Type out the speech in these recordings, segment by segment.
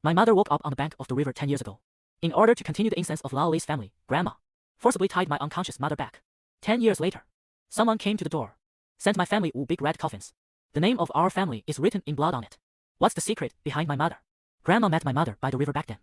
My mother woke up on the bank of the river 10 years ago. In order to continue the incense of Lao Li's family, Grandma forcibly tied my unconscious mother back. 10 years later, someone came to the door. Sent my family big red coffins. The name of our family is written in blood on it. What's the secret behind my mother? Grandma met my mother by the river back then.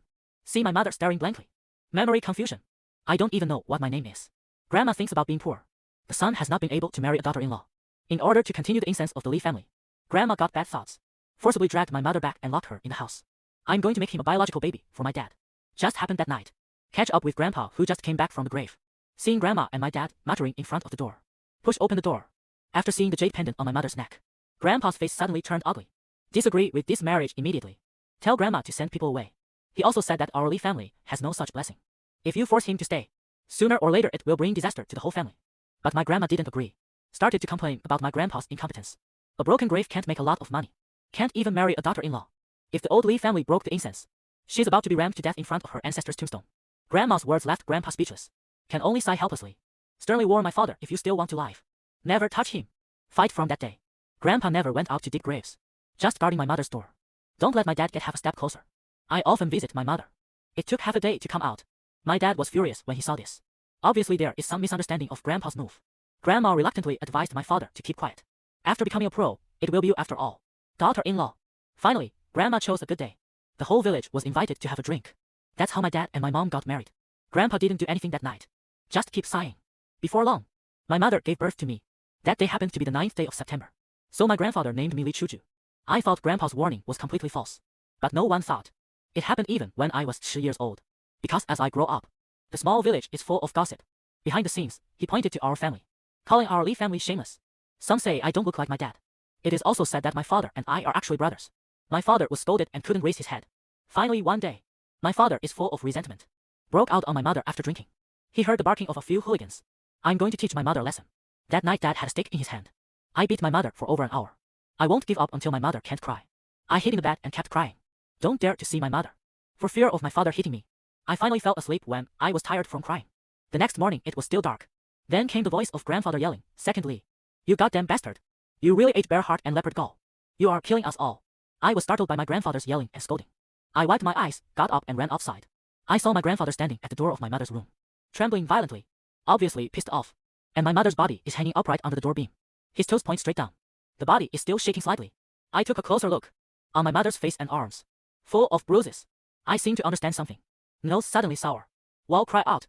See my mother staring blankly. Memory confusion. I don't even know what my name is. Grandma thinks about being poor. The son has not been able to marry a daughter-in-law. In order to continue the incense of the Li family, Grandma got bad thoughts. Forcibly dragged my mother back and locked her in the house. I'm going to make him a biological baby for my dad. Just happened that night. Catch up with Grandpa who just came back from the grave. Seeing Grandma and my dad muttering in front of the door. Push open the door. After seeing the jade pendant on my mother's neck, Grandpa's face suddenly turned ugly. Disagree with this marriage immediately. Tell Grandma to send people away. He also said that our Li family has no such blessing. If you force him to stay, sooner or later it will bring disaster to the whole family. But my grandma didn't agree. Started to complain about my grandpa's incompetence. A broken grave can't make a lot of money. Can't even marry a daughter-in-law. If the old Li family broke the incense, she's about to be rammed to death in front of her ancestor's tombstone. Grandma's words left Grandpa speechless. Can only sigh helplessly. Sternly warn my father if you still want to live. Never touch him. Fight from that day. Grandpa never went out to dig graves. Just guarding my mother's door. Don't let my dad get half a step closer. I often visit my mother. It took half a day to come out. My dad was furious when he saw this. Obviously there is some misunderstanding of Grandpa's move. Grandma reluctantly advised my father to keep quiet. After becoming a pro, it will be you after all. Daughter-in-law. Finally, Grandma chose a good day. The whole village was invited to have a drink. That's how my dad and my mom got married. Grandpa didn't do anything that night. Just keep sighing. Before long, my mother gave birth to me. That day happened to be the 9th day of September. So my grandfather named me Li Chuju. I thought Grandpa's warning was completely false. But no one thought. It happened even when I was 10 years old. Because as I grow up, the small village is full of gossip. Behind the scenes, he pointed to our family, calling our Li family shameless. Some say I don't look like my dad. It is also said that my father and I are actually brothers. My father was scolded and couldn't raise his head. Finally one day, my father is full of resentment. Broke out on my mother after drinking. He heard the barking of a few hooligans. I'm going to teach my mother a lesson. That night dad had a stick in his hand. I beat my mother for over an hour. I won't give up until my mother can't cry. I hid in the bed and kept crying. Don't dare to see my mother. For fear of my father hitting me. I finally fell asleep when I was tired from crying. The next morning it was still dark. Then came the voice of grandfather yelling, "Secondly, you goddamn bastard. You really ate bear heart and leopard gall. You are killing us all." I was startled by my grandfather's yelling and scolding. I wiped my eyes, got up and ran outside. I saw my grandfather standing at the door of my mother's room, trembling violently, obviously pissed off. And my mother's body is hanging upright under the door beam. His toes point straight down. The body is still shaking slightly. I took a closer look. On my mother's face and arms, full of bruises. I seemed to understand something. Nose suddenly sour. Wall cry out,